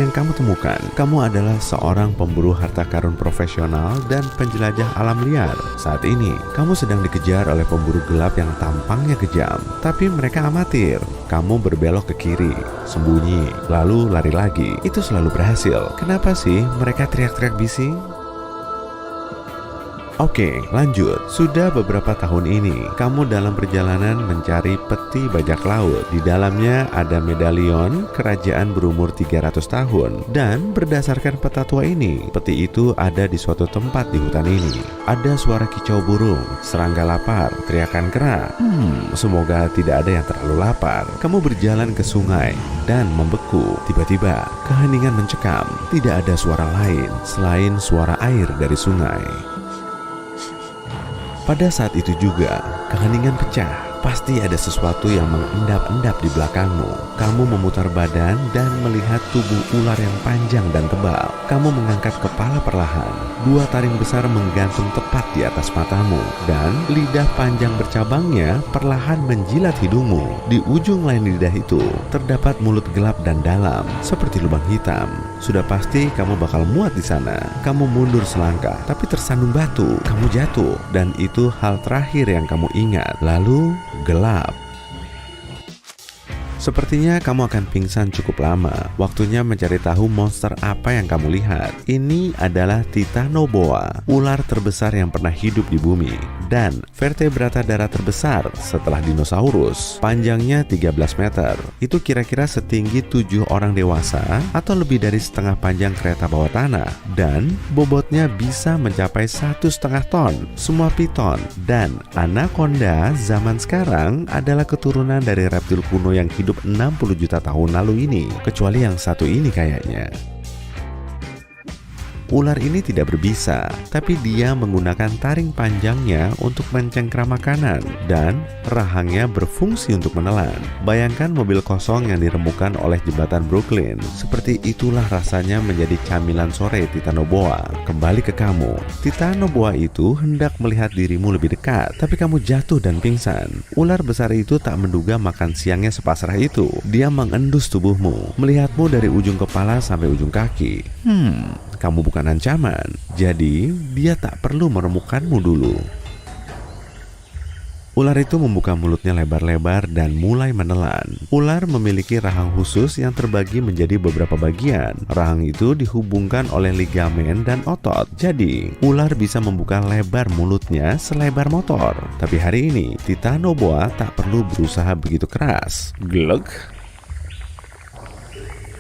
yang kamu temukan, kamu adalah seorang pemburu harta karun profesional dan penjelajah alam liar. Saat ini, kamu sedang dikejar oleh pemburu gelap yang tampangnya kejam, tapi mereka amatir. Kamu berbelok ke kiri, sembunyi, lalu lari lagi. Itu selalu berhasil. Kenapa sih mereka teriak-teriak bising? Oke, lanjut. Sudah beberapa tahun ini, kamu dalam perjalanan mencari peti bajak laut. Di dalamnya ada medalion kerajaan berumur 300 tahun. Dan berdasarkan peta tua ini, peti itu ada di suatu tempat di hutan ini. Ada suara kicau burung, serangga lapar, teriakan kera. Semoga tidak ada yang terlalu lapar. Kamu berjalan ke sungai dan membeku. Tiba-tiba, keheningan mencekam. Tidak ada suara lain selain suara air dari sungai. Pada saat itu juga, keheningan pecah. Pasti ada sesuatu yang mengendap-endap di belakangmu. Kamu memutar badan dan melihat tubuh ular yang panjang dan tebal. Kamu mengangkat kepala perlahan. Dua taring besar menggantung tepat di atas matamu. Dan lidah panjang bercabangnya perlahan menjilat hidungmu. Di ujung lain lidah itu, terdapat mulut gelap dan dalam, seperti lubang hitam. Sudah pasti kamu bakal muat di sana. Kamu mundur selangkah, tapi tersandung batu. Kamu jatuh, dan itu hal terakhir yang kamu ingat. Lalu gelap. Sepertinya kamu akan pingsan cukup lama. Waktunya mencari tahu monster apa yang kamu lihat. Ini adalah Titanoboa, ular terbesar yang pernah hidup di bumi dan vertebrata darat terbesar setelah dinosaurus. Panjangnya 13 meter. Itu kira-kira setinggi 7 orang dewasa atau lebih dari setengah panjang kereta bawah tanah, dan bobotnya bisa mencapai 1,5 ton. Semua piton dan anaconda zaman sekarang adalah keturunan dari reptil kuno yang hidup 60 juta tahun lalu ini, kecuali yang satu ini kayaknya. Ular ini tidak berbisa, tapi dia menggunakan taring panjangnya untuk mencengkram makanan dan rahangnya berfungsi untuk menelan. Bayangkan mobil kosong yang dirembukan oleh jembatan Brooklyn. Seperti itulah rasanya menjadi camilan sore Titanoboa. Kembali ke kamu. Titanoboa itu hendak melihat dirimu lebih dekat, tapi kamu jatuh dan pingsan. Ular besar itu tak menduga makan siangnya sepasrah itu. Dia mengendus tubuhmu, melihatmu dari ujung kepala sampai ujung kaki. Kamu bukan ancaman, jadi dia tak perlu meremukkanmu dulu. Ular itu membuka mulutnya lebar-lebar dan mulai menelan. Ular memiliki rahang khusus yang terbagi menjadi beberapa bagian. Rahang itu dihubungkan oleh ligamen dan otot. Jadi, ular bisa membuka lebar mulutnya selebar motor. Tapi hari ini, Titanoboa tak perlu berusaha begitu keras. Glug!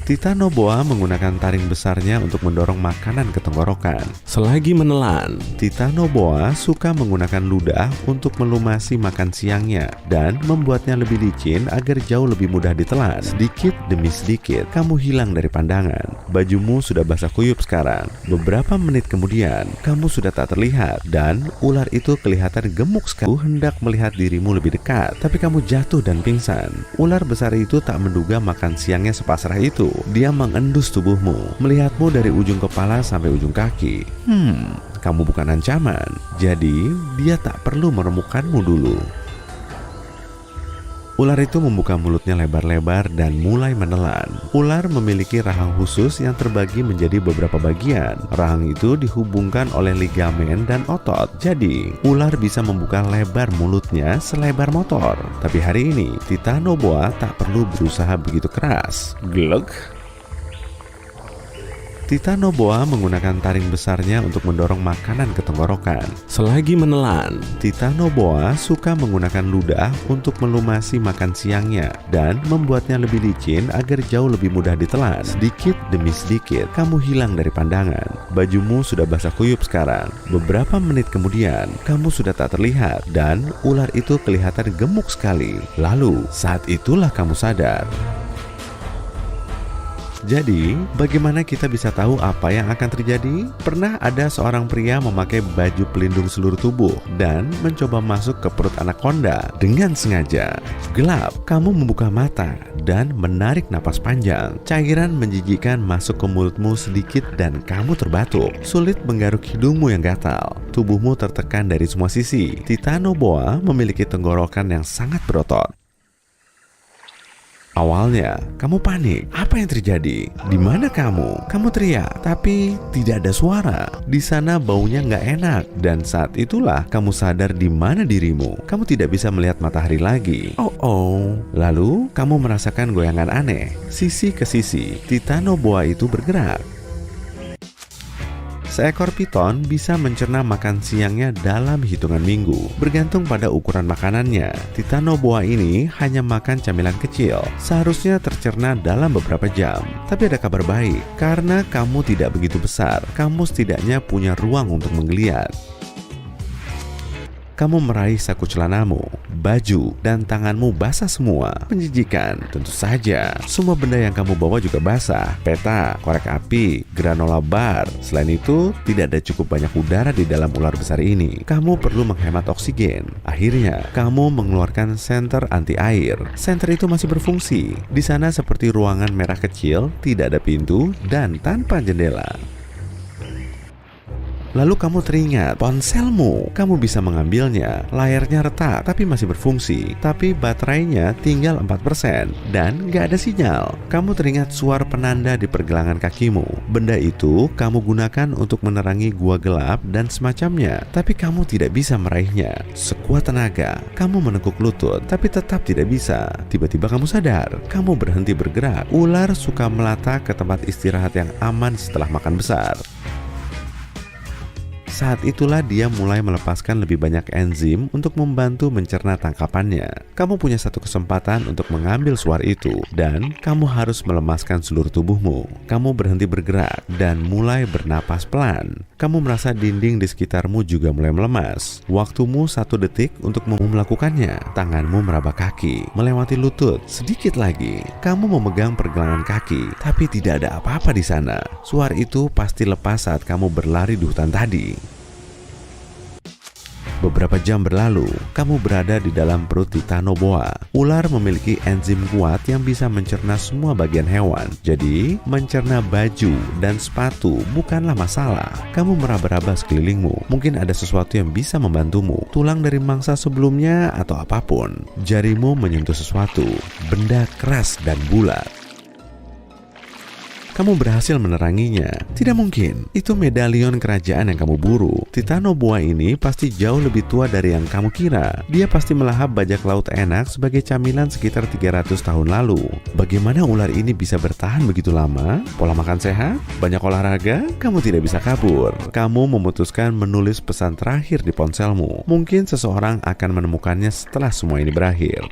Titanoboa menggunakan taring besarnya untuk mendorong makanan ke tenggorokan. Selagi menelan, Titanoboa suka menggunakan ludah untuk melumasi makan siangnya dan membuatnya lebih licin agar jauh lebih mudah ditelan. Sedikit demi sedikit, kamu hilang dari pandangan. Bajumu sudah basah kuyup sekarang. Beberapa menit kemudian, kamu sudah tak terlihat dan ular itu kelihatan gemuk sekali. Hendak melihat dirimu lebih dekat, tapi kamu jatuh dan pingsan. Ular besar itu tak menduga makan siangnya sepasrah itu. Dia mengendus tubuhmu, melihatmu dari ujung kepala sampai ujung kaki. Kamu bukan ancaman, jadi dia tak perlu meremukkanmu dulu. Ular itu membuka mulutnya lebar-lebar dan mulai menelan. Ular memiliki rahang khusus yang terbagi menjadi beberapa bagian. Rahang itu dihubungkan oleh ligamen dan otot. Jadi, ular bisa membuka lebar mulutnya selebar motor. Tapi hari ini, Titanoboa tak perlu berusaha begitu keras. Glug! Titanoboa menggunakan taring besarnya untuk mendorong makanan ke tenggorokan. Selagi menelan, Titanoboa suka menggunakan ludah untuk melumasi makan siangnya dan membuatnya lebih licin agar jauh lebih mudah ditelan. Sedikit demi sedikit, kamu hilang dari pandangan. Bajumu sudah basah kuyup sekarang. Beberapa menit kemudian, kamu sudah tak terlihat dan ular itu kelihatan gemuk sekali. Lalu, saat itulah kamu sadar. Jadi, bagaimana kita bisa tahu apa yang akan terjadi? Pernah ada seorang pria memakai baju pelindung seluruh tubuh dan mencoba masuk ke perut anaconda dengan sengaja. Gelap, kamu membuka mata dan menarik napas panjang. Cairan menjijikkan masuk ke mulutmu sedikit dan kamu terbatuk. Sulit menggaruk hidungmu yang gatal. Tubuhmu tertekan dari semua sisi. Titanoboa memiliki tenggorokan yang sangat berotot. Awalnya, kamu panik. Apa yang terjadi? Di mana kamu? Kamu teriak, tapi tidak ada suara. Di sana baunya nggak enak. Dan saat itulah kamu sadar di mana dirimu. Kamu tidak bisa melihat matahari lagi. Oh. Lalu, kamu merasakan goyangan aneh. Sisi ke sisi, Titanoboa itu bergerak. Seekor piton bisa mencerna makan siangnya dalam hitungan minggu, bergantung pada ukuran makanannya. Titanoboa ini hanya makan camilan kecil, seharusnya tercerna dalam beberapa jam. Tapi ada kabar baik, karena kamu tidak begitu besar, kamu setidaknya punya ruang untuk menggeliat. Kamu meraih saku celanamu, baju, dan tanganmu basah semua. Menjijikan, tentu saja. Semua benda yang kamu bawa juga basah. Peta, korek api, granola bar. Selain itu, tidak ada cukup banyak udara di dalam ular besar ini. Kamu perlu menghemat oksigen. Akhirnya, kamu mengeluarkan senter anti air. Senter itu masih berfungsi. Di sana seperti ruangan merah kecil, tidak ada pintu, dan tanpa jendela. Lalu kamu teringat ponselmu. Kamu bisa mengambilnya. Layarnya retak tapi masih berfungsi. Tapi baterainya tinggal 4% dan gak ada sinyal. Kamu teringat suara penanda di pergelangan kakimu. Benda itu kamu gunakan untuk menerangi gua gelap dan semacamnya. Tapi kamu tidak bisa meraihnya. Sekuat tenaga, kamu menekuk lutut tapi tetap tidak bisa. Tiba-tiba kamu sadar. Kamu berhenti bergerak. Ular suka melata ke tempat istirahat yang aman setelah makan besar. Saat itulah dia mulai melepaskan lebih banyak enzim untuk membantu mencerna tangkapannya. Kamu punya satu kesempatan untuk mengambil suar itu, dan kamu harus melemaskan seluruh tubuhmu. Kamu berhenti bergerak dan mulai bernapas pelan. Kamu merasa dinding di sekitarmu juga mulai melemas. Waktumu 1 detik untuk melakukannya. Tanganmu meraba kaki, melewati lutut. Sedikit lagi, kamu memegang pergelangan kaki, tapi tidak ada apa-apa di sana. Suar itu pasti lepas saat kamu berlari di hutan tadi. Beberapa jam berlalu, kamu berada di dalam perut Titanoboa. Ular memiliki enzim kuat yang bisa mencerna semua bagian hewan. Jadi, mencerna baju dan sepatu bukanlah masalah. Kamu meraba-raba sekelilingmu. Mungkin ada sesuatu yang bisa membantumu. Tulang dari mangsa sebelumnya atau apapun. Jarimu menyentuh sesuatu. Benda keras dan bulat. Kamu berhasil meneranginya. Tidak mungkin, itu medalion kerajaan yang kamu buru. Titanoboa ini pasti jauh lebih tua dari yang kamu kira. Dia pasti melahap bajak laut enak sebagai camilan sekitar 300 tahun lalu. Bagaimana ular ini bisa bertahan begitu lama? Pola makan sehat? Banyak olahraga? Kamu tidak bisa kabur. Kamu memutuskan menulis pesan terakhir di ponselmu. Mungkin seseorang akan menemukannya setelah semua ini berakhir.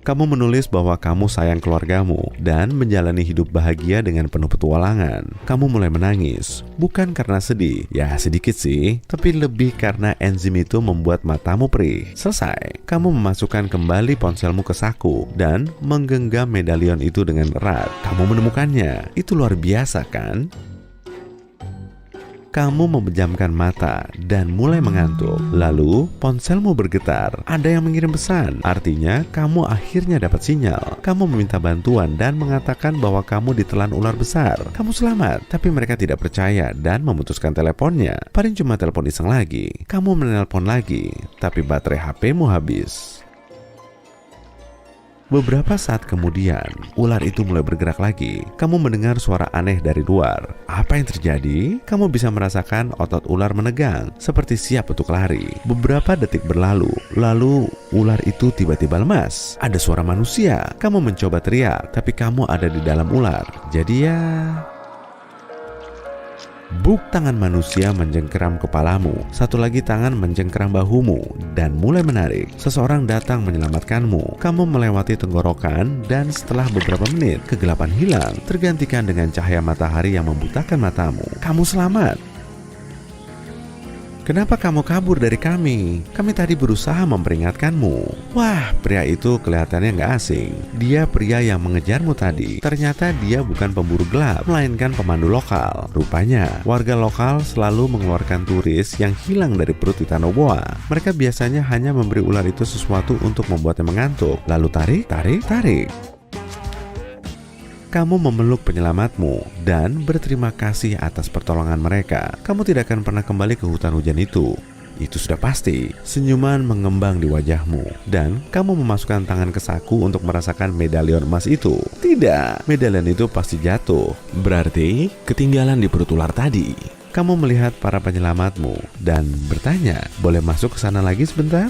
Kamu menulis bahwa kamu sayang keluargamu dan menjalani hidup bahagia dengan penuh petualangan. Kamu mulai menangis, bukan karena sedih, ya sedikit sih, tapi lebih karena enzim itu membuat matamu perih. Selesai, kamu memasukkan kembali ponselmu ke saku dan menggenggam medalion itu dengan erat. Kamu menemukannya, itu luar biasa kan? Kamu memejamkan mata dan mulai mengantuk. Lalu ponselmu bergetar. Ada yang mengirim pesan. Artinya kamu akhirnya dapat sinyal. Kamu meminta bantuan dan mengatakan bahwa kamu ditelan ular besar. Kamu selamat, tapi mereka tidak percaya dan memutuskan teleponnya. Paling cuma telepon iseng lagi. Kamu menelpon lagi, tapi baterai HP-mu habis. Beberapa saat kemudian, ular itu mulai bergerak lagi. Kamu mendengar suara aneh dari luar. Apa yang terjadi? Kamu bisa merasakan otot ular menegang, seperti siap untuk lari. Beberapa detik berlalu, lalu ular itu tiba-tiba lemas. Ada suara manusia. Kamu mencoba teriak, tapi kamu ada di dalam ular. Jadi ya... Buk, tangan manusia menjengkeram kepalamu. Satu lagi tangan menjengkeram bahumu dan mulai menarik. Seseorang datang menyelamatkanmu. Kamu melewati tenggorokan dan setelah beberapa menit, kegelapan hilang, tergantikan dengan cahaya matahari yang membutakan matamu. Kamu selamat. Kenapa kamu kabur dari kami? Kami tadi berusaha memperingatkanmu. Wah, pria itu kelihatannya nggak asing. Dia pria yang mengejarmu tadi. Ternyata dia bukan pemburu gelap, melainkan pemandu lokal. Rupanya, warga lokal selalu mengeluarkan turis yang hilang dari perut Titanoboa. Mereka biasanya hanya memberi ular itu sesuatu untuk membuatnya mengantuk. Lalu tarik. Kamu memeluk penyelamatmu dan berterima kasih atas pertolongan mereka. Kamu tidak akan pernah kembali ke hutan hujan itu. Itu sudah pasti. Senyuman mengembang di wajahmu dan kamu memasukkan tangan ke saku untuk merasakan medalion emas itu. Tidak, medalion itu pasti jatuh. Berarti ketinggalan di perut ular tadi. Kamu melihat para penyelamatmu dan bertanya, boleh masuk ke sana lagi sebentar?